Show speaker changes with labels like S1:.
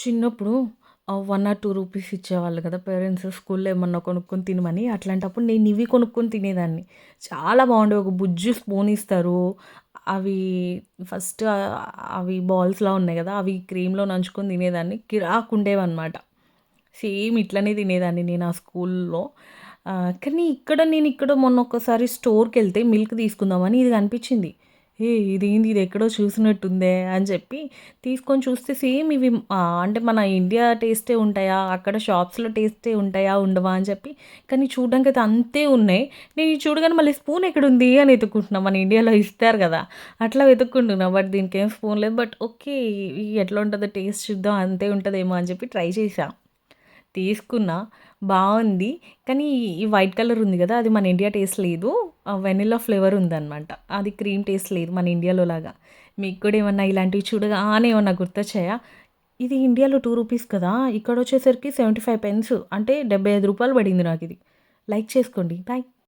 S1: చిన్నప్పుడు 1 are 2 rupees ఇచ్చేవాళ్ళు కదా పేరెంట్స్ స్కూల్‌లో ఏమన్నా కొనుక్కొని తినమని. అట్లాంటప్పుడు నేను ఇవి కొనుక్కొని తినేదాన్ని. చాలా బాగుండేవి. ఒక బుజ్జి స్పూన్ ఇస్తారు. అవి ఫస్ట్ అవి బాల్స్‌లా ఉన్నాయి కదా! అవి క్రీమ్‌లో నంచుకొని తినేదాన్ని. కిరాకుండేవన్నమాట. సేమ్ ఇట్లనే తినేదాన్ని నేను ఆ స్కూల్‌లో. కానీ నేను మొన్న ఒక్కసారి స్టోర్‌కెళ్తే మిల్క్ తీసుకుందామని ఇది కనిపించింది. ఇదేంది ఇది ఎక్కడో చూసినట్టుందే అని చెప్పి తీసుకొని చూస్తే సేమ్ ఇవి అంటే మన ఇండియా టేస్టే ఉంటాయా? అక్కడ షాప్స్‌లో టేస్టే ఉంటాయా? ఉండవా? అని చెప్పి కానీ చూడడానికైతే అంతే ఉన్నాయి. నేను ఇది చూడగానే మళ్ళీ స్పూన్ ఎక్కడుంది అని వెతుక్కుంటున్నా. మన ఇండియాలో ఇస్తారు కదా! అట్లా వెతుక్కుంటున్నా. బట్ దీనికేం స్పూన్ లేదు. But okay. ఎట్లా ఉంటదో టేస్ట్ చూద్దాం అంతే ఉంటదేమో అని చెప్పి ట్రై చేశా. తీసుకున్నా. బావుంది. కానీ ఈ వైట్ కలర్ ఉంది గదా! అది మన ఇండియా టేస్ట్ లేదు. వెనిల్లా ఫ్లేవర్ ఉందనమాట. అది క్రీమ్ టేస్ట్ లేదు మన ఇండియాలో లాగా. మీకు కూడా ఏమన్నా ఇలాంటివి చూడగానే ఏమన్నా గుర్తొచ్చాయా? ఇది ఇండియాలో రూ. 2 కదా! ఇక్కడొచ్చేసరికి 75 పెన్స్ అంటే రూ. 75 పడింది నాకిది. లైక్ చేసుకోండి. బాయ్.